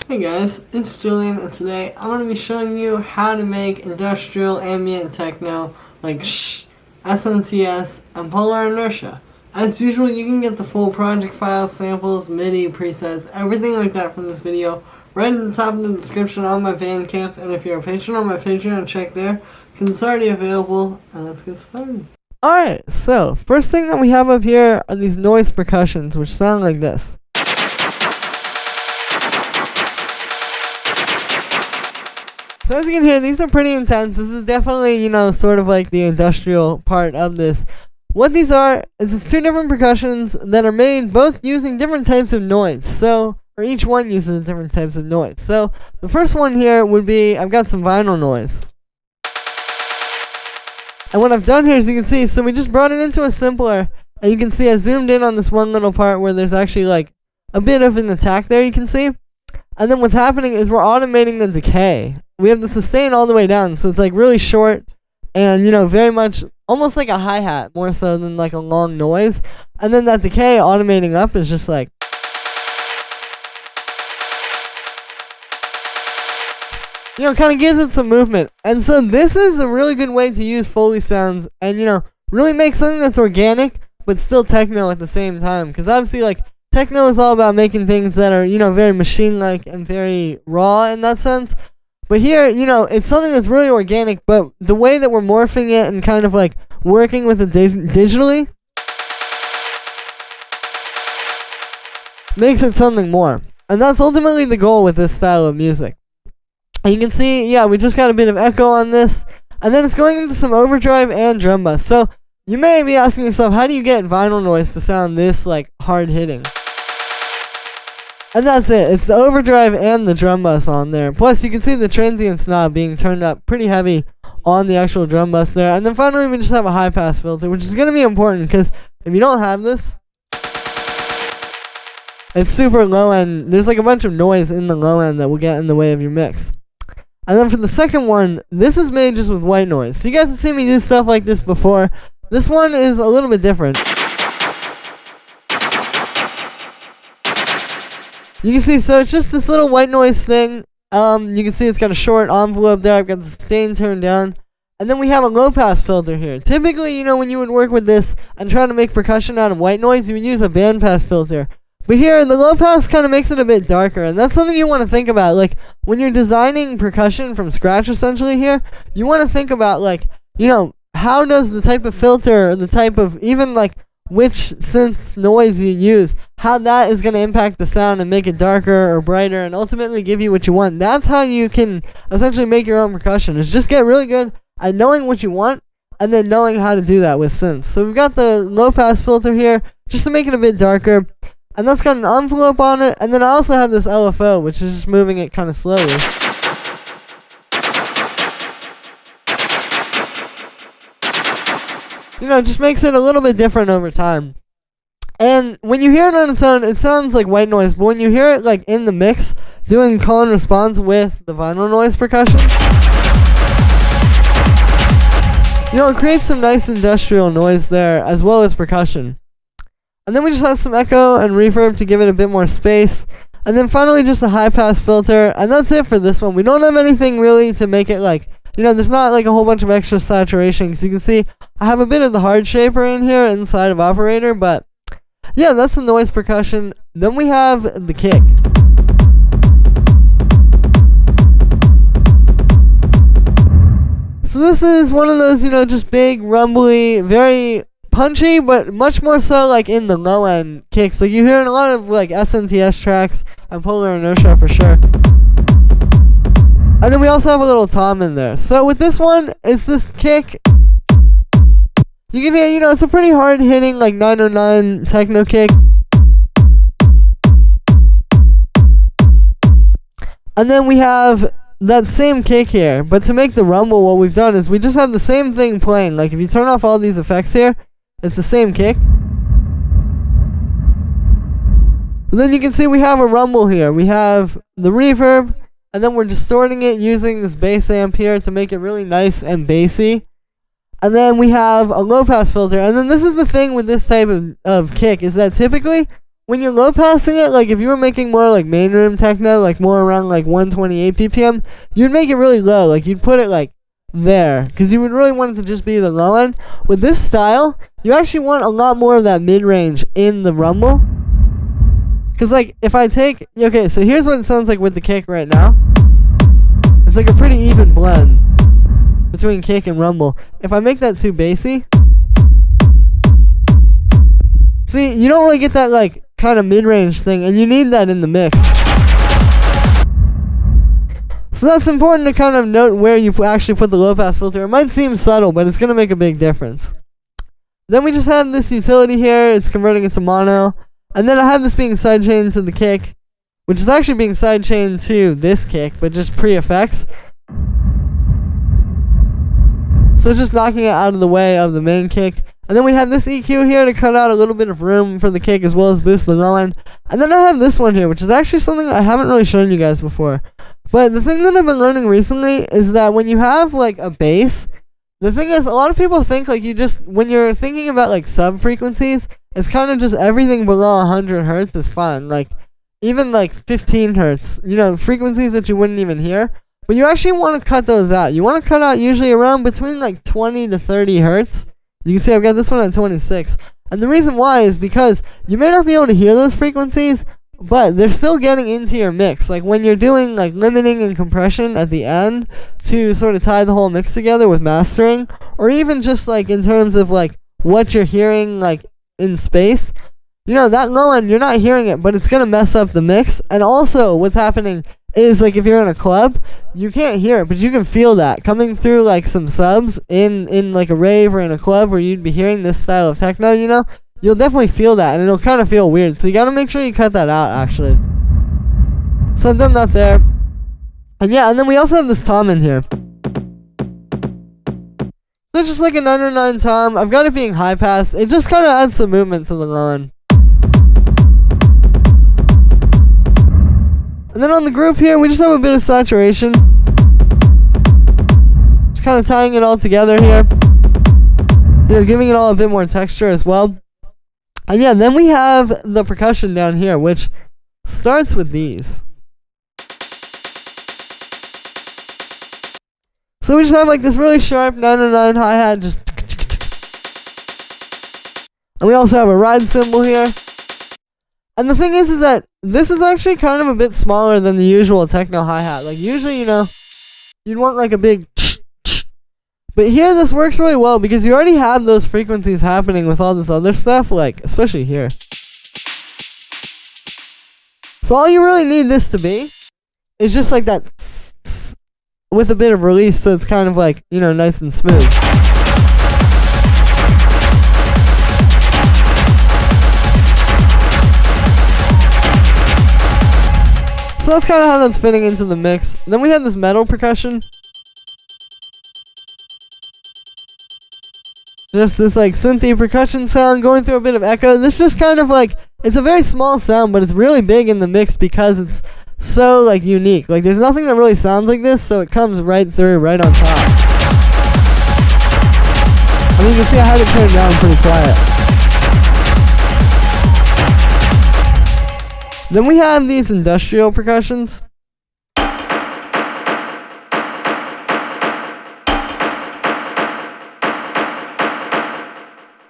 Hey guys, it's Julian, and today I'm going to be showing you how to make industrial ambient techno like SNTS, and polar inertia. As usual, you can get the full project files, samples, MIDI, presets, everything like that from this video right at the top of the description on my Bandcamp, and if you're a patron on my Patreon, check there, because it's already available, and let's get started. Alright, so, first thing that we have up here are these noise percussions, which sound like this. So as you can hear, these are pretty intense. This is definitely, sort of like the industrial part of this. What these are is it's two different percussions that are made both using different types of noise. So, or each one uses different types of noise. So, the first one here would be, I've got some vinyl noise. And what I've done here, as you can see, so we just brought it into a simpler, and you can see I zoomed in on this one little part where there's actually like a bit of an attack there, you can see. And then what's happening is we're automating the decay. We have the sustain all the way down, so it's like really short and, very much almost like a hi-hat, more so than like a long noise. And then that decay automating up is just like, kind of gives it some movement. And so this is a really good way to use Foley sounds and, really make something that's organic, but still techno at the same time. Because obviously, like, techno is all about making things that are, very machine-like and very raw in that sense. But here, it's something that's really organic, but the way that we're morphing it and kind of like working with it digitally makes it something more. And that's ultimately the goal with this style of music. And you can see, we just got a bit of echo on this, and then it's going into some overdrive and drum bus. So you may be asking yourself, how do you get vinyl noise to sound this like hard-hitting? And that's it. It's the overdrive and the drum bus on there. Plus, you can see the transients knob being turned up pretty heavy on the actual drum bus there. And then finally, we just have a high-pass filter, which is going to be important because if you don't have this, it's super low end. There's like a bunch of noise in the low end that will get in the way of your mix. And then for the second one, this is made just with white noise. So you guys have seen me do stuff like this before. This one is a little bit different. You can see, so it's just this little white noise thing. You can see it's got a short envelope there. I've got the sustain turned down. And then we have a low pass filter here. Typically, when you would work with this and try to make percussion out of white noise, you would use a band pass filter. But here, the low pass kind of makes it a bit darker. And that's something you want to think about. Like, when you're designing percussion from scratch, essentially here, you want to think about, like, how does the type of filter, or the type of, even, like, which synth noise you use, how that is going to impact the sound and make it darker or brighter and ultimately give you what you want. That's how you can essentially make your own percussion, is just get really good at knowing what you want and then knowing how to do that with synths. So we've got the low pass filter here just to make it a bit darker, and that's got an envelope on it. And then I also have this LFO, which is just moving it kind of slowly. It just makes it a little bit different over time. And when you hear it on its own, it sounds like white noise. But when you hear it like in the mix, doing call and response with the vinyl noise percussion, it creates some nice industrial noise there, as well as percussion. And then we just have some echo and reverb to give it a bit more space. And then finally just a high pass filter. And that's it for this one. We don't have anything really to make it like, there's not like a whole bunch of extra saturation. Because you can see I have a bit of the hard shaper in here inside of operator. But yeah, that's the noise percussion. Then we have the kick. So this is one of those, just big, rumbly, very punchy, but much more so like in the low end kicks. Like you hear in a lot of like SNTS tracks and Polar Inertia for sure. And then we also have a little tom in there. So with this one, it's this kick. You can hear, it's a pretty hard hitting like 909 techno kick. And then we have that same kick here. But to make the rumble, what we've done is we just have the same thing playing. Like if you turn off all these effects here, it's the same kick. But then you can see we have a rumble here. We have the reverb. And then we're distorting it using this bass amp here to make it really nice and bassy. And then we have a low pass filter. And then this is the thing with this type of kick, is that typically when you're low passing it, like if you were making more like main room techno, like more around like 128 ppm, you'd make it really low. Like you'd put it like there, because you would really want it to just be the low end. With this style, you actually want a lot more of that mid-range in the rumble. Because like if I take, okay, so here's what it sounds like with the kick right now. It's like a pretty even blend between kick and rumble. If I make that too bassy, see, you don't really get that like kind of mid-range thing, and you need that in the mix. So that's important to kind of note where you actually put the low-pass filter. It might seem subtle, but it's going to make a big difference. Then we just have this utility here. It's converting it to mono. And then I have this being sidechained to the kick, which is actually being sidechained to this kick, but just pre-effects. So it's just knocking it out of the way of the main kick. And then we have this EQ here to cut out a little bit of room for the kick as well as boost the low end. And then I have this one here, which is actually something I haven't really shown you guys before. But the thing that I've been learning recently is that when you have like a bass, the thing is, a lot of people think like you just, when you're thinking about like sub frequencies, it's kind of just everything below 100 hertz is fine. Like even like 15 hertz, you know, frequencies that you wouldn't even hear. But you actually want to cut those out. You want to cut out usually around between like 20 to 30 hertz. You can see I've got this one at 26. And the reason why is because you may not be able to hear those frequencies, but they're still getting into your mix. Like when you're doing like limiting and compression at the end to sort of tie the whole mix together with mastering, or even just like in terms of like what you're hearing like in space, you know, that low end, you're not hearing it, but it's going to mess up the mix. And also what's happening is like if you're in a club, you can't hear it, but you can feel that coming through like some subs in like a rave or in a club where you'd be hearing this style of techno, you know, you'll definitely feel that and it'll kind of feel weird. So you got to make sure you cut that out actually. So I've done that there. And yeah, and then we also have this tom in here. So it's just like a 909 tom. I've got it being high pass. It just kind of adds some movement to the low end. And then on the group here, we just have a bit of saturation. Just kind of tying it all together here. You know, giving it all a bit more texture as well. And yeah, then we have the percussion down here, which starts with these. So we just have like this really sharp 909 hi-hat, just. And we also have a ride cymbal here. And the thing is that this is actually kind of a bit smaller than the usual techno hi-hat. Like usually, you know, you'd want like a big. But here this works really well because you already have those frequencies happening with all this other stuff, like especially here. So all you really need this to be is just like that with a bit of release, so it's kind of like, you know, nice and smooth. So that's kind of how that's fitting into the mix. Then we have this metal percussion. Just this like synthy percussion sound going through a bit of echo. This just kind of like, it's a very small sound, but it's really big in the mix because it's so like unique. Like there's nothing that really sounds like this, so it comes right through, right on top. I mean, you can see I had it turned down pretty quiet. Then we have these industrial percussions.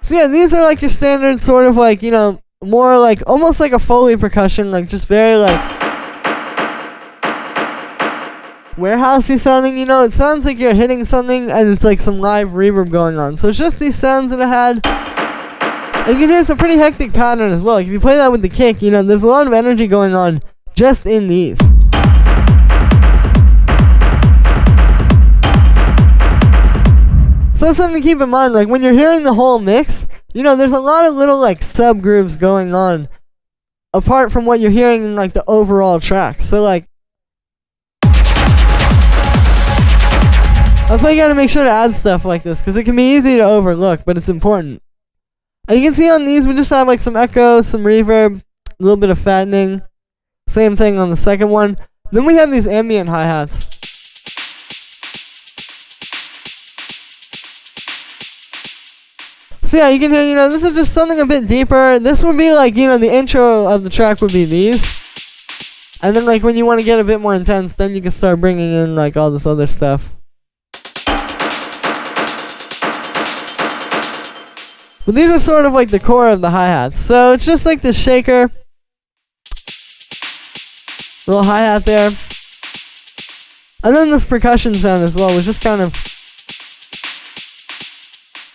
So yeah, these are like your standard sort of like, you know, more like almost like a Foley percussion, like just very like warehousey sounding, you know. It sounds like you're hitting something and it's like some live reverb going on. So it's just these sounds that I had. And you can hear it's a pretty hectic pattern as well. Like if you play that with the kick, you know, there's a lot of energy going on just in these. So that's something to keep in mind. Like when you're hearing the whole mix, you know, there's a lot of little like subgrooves going on apart from what you're hearing in like the overall track. So like that's why you gotta make sure to add stuff like this, because it can be easy to overlook, but it's important. And you can see on these we just have like some echo, some reverb, a little bit of fattening. Same thing on the second one. Then we have these ambient hi-hats. So So yeah, you can hear, this is just something a bit deeper. This would be like, the intro of the track would be these. And then like when you want to get a bit more intense, then you can start bringing in like all this other stuff. But these are sort of like the core of the hi-hats. So it's just like this shaker. Little hi-hat there. And then this percussion sound as well, which just kind of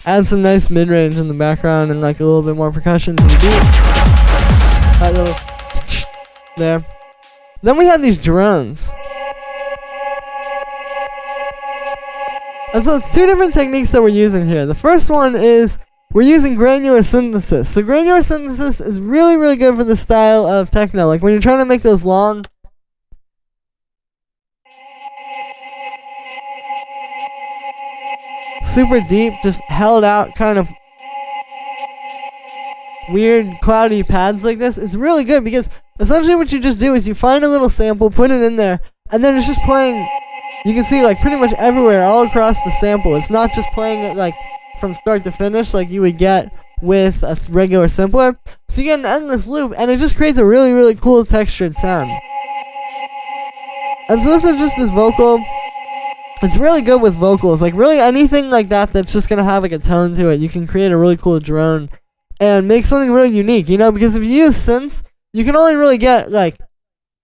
adds some nice mid-range in the background and like a little bit more percussion to the beat. That little there. Then we have these drones. And so it's two different techniques that we're using here. The first one is we're using granular synthesis. So granular synthesis is really, really good for the style of techno. Like when you're trying to make those long, super deep, just held out kind of weird cloudy pads like this. It's really good because essentially what you just do is you find a little sample, put it in there, and then it's just playing, you can see like pretty much everywhere all across the sample. It's not just playing it like from start to finish like you would get with a regular sampler. So you get an endless loop and it just creates a really, really cool textured sound. And so this is just this vocal. It's really good with vocals, like really anything like that that's just gonna have like a tone to it. You can create a really cool drone and make something really unique, because if you use synths, you can only really get like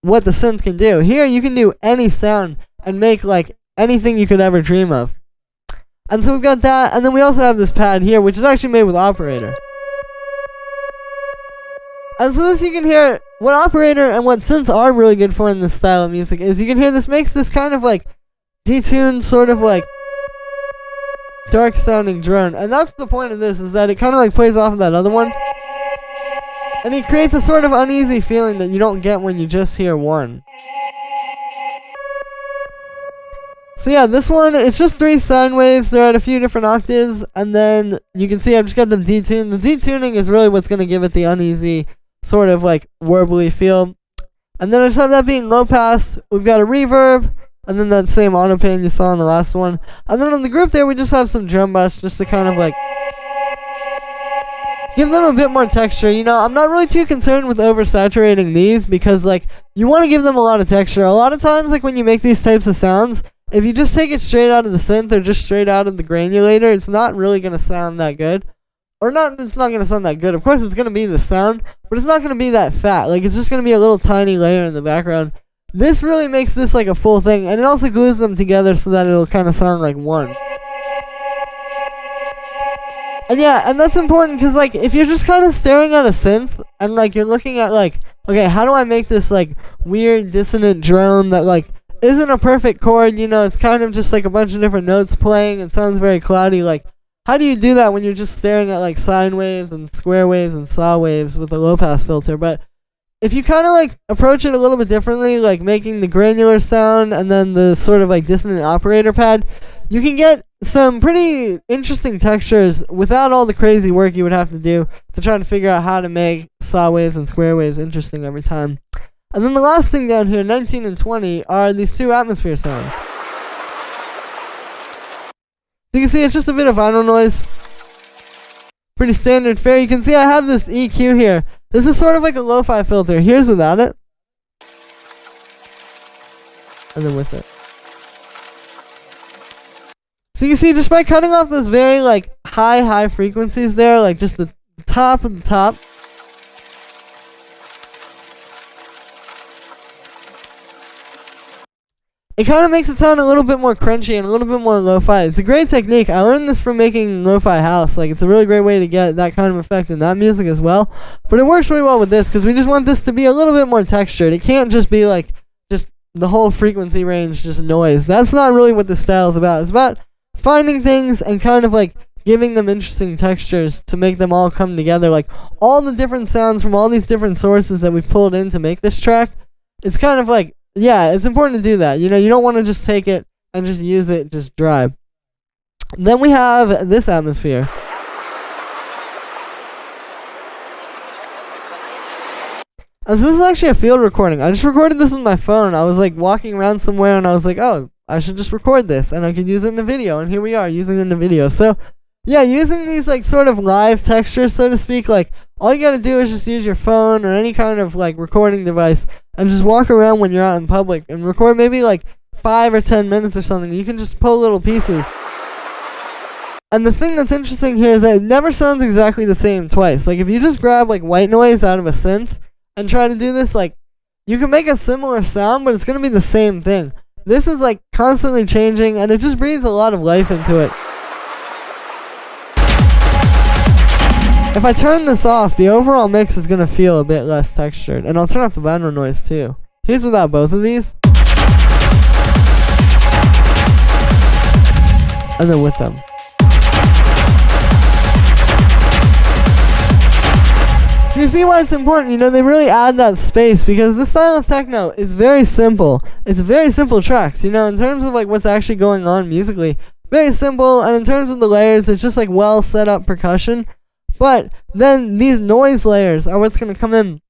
what the synth can do. Here you can do any sound and make like anything you could ever dream of. And so we've got that, and then we also have this pad here, which is actually made with Operator. And so this you can hear, what Operator and what synths are really good for in this style of music is you can hear this makes this kind of like detuned, sort of like dark sounding drone. And that's the point of this, is that it kind of like plays off of that other one. And it creates a sort of uneasy feeling that you don't get when you just hear one. So yeah, this one, it's just 3 sine waves. They're at a few different octaves. And then you can see I've just got them detuned. The detuning is really what's going to give it the uneasy, sort of like warbly feel. And then I just have that being low pass. We've got a reverb. And then that same auto pan you saw in the last one. And then on the group there, we just have some drum busts just to kind of like give them a bit more texture. I'm not really too concerned with oversaturating these because like you want to give them a lot of texture. A lot of times like when you make these types of sounds, if you just take it straight out of the synth or just straight out of the granulator, it's not really going to sound that good. Or not, it's not going to sound that good. Of course it's going to be the sound, but it's not going to be that fat. Like it's just going to be a little tiny layer in the background. This really makes this like a full thing, and it also glues them together so that it'll kind of sound like one. And yeah, and that's important because like if you're just kind of staring at a synth and like you're looking at like, okay, how do I make this like weird dissonant drone that like isn't a perfect chord, it's kind of just like a bunch of different notes playing, it sounds very cloudy. Like how do you do that when you're just staring at like sine waves and square waves and saw waves with a low pass filter? But if you kind of like approach it a little bit differently, like making the granular sound and then the sort of like dissonant operator pad, you can get some pretty interesting textures without all the crazy work you would have to do to try to figure out how to make saw waves and square waves interesting every time. And then the last thing down here, 19 and 20, are these 2 atmosphere sounds. So you can see it's just a bit of vinyl noise. Pretty standard fare. You can see I have this EQ here. This is sort of like a lo-fi filter. Here's without it. And then with it. So you can see just by cutting off those very like high frequencies there, like just the top of the top. It kind of makes it sound a little bit more crunchy and a little bit more lo-fi. It's a great technique. I learned this from making lo-fi house. Like, it's a really great way to get that kind of effect in that music as well. But it works really well with this because we just want this to be a little bit more textured. It can't just be like just the whole frequency range, just noise. That's not really what this style is about. It's about finding things and kind of like giving them interesting textures to make them all come together. Like all the different sounds from all these different sources that we pulled in to make this track. It's kind of like, yeah, it's important to do that. You don't want to just take it and just use it just dry. Then we have this atmosphere. And so this is actually a field recording. I just recorded this with my phone. I was like walking around somewhere and I was like, oh, I should just record this and I could use it in the video. And here we are using it in the video. So yeah, using these like sort of live textures, so to speak, like all you gotta do is just use your phone or any kind of like recording device and just walk around when you're out in public and record maybe like 5 or 10 minutes or something. You can just pull little pieces. And the thing that's interesting here is that it never sounds exactly the same twice. Like if you just grab like white noise out of a synth and try to do this, like you can make a similar sound, but it's gonna be the same thing. This is like constantly changing and it just breathes a lot of life into it. If I turn this off, the overall mix is gonna feel a bit less textured. And I'll turn off the background noise too. Here's without both of these. And then with them. So you see why it's important, you know, they really add that space because this style of techno is very simple. It's very simple tracks, you know, in terms of like what's actually going on musically. Very simple, and in terms of the layers, it's just like well set up percussion. But then these noise layers are what's going to come in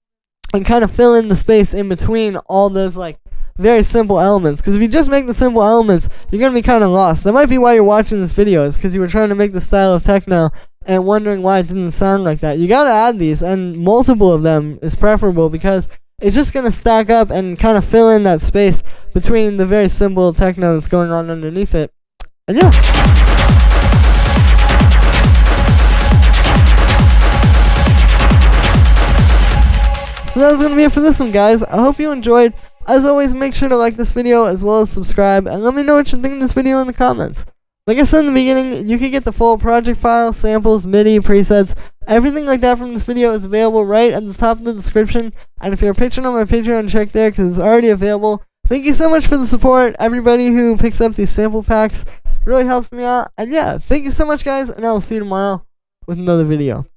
and kind of fill in the space in between all those like very simple elements. Because if you just make the simple elements, you're going to be kind of lost. That might be why you're watching this video, is because you were trying to make the style of techno and wondering why it didn't sound like that. You got to add these, and multiple of them is preferable because it's just going to stack up and kind of fill in that space between the very simple techno that's going on underneath it. And yeah. So that's going to be it for this one, guys. I hope you enjoyed. As always, make sure to like this video as well as subscribe, and let me know what you think of this video in the comments. Like I said in the beginning, you can get the full project file, samples, MIDI, presets, everything like that from this video is available right at the top of the description. And if you're a patron on my Patreon, check there because it's already available. Thank you so much for the support, everybody who picks up these sample packs. It really helps me out. And yeah, thank you so much, guys, and I will see you tomorrow with another video.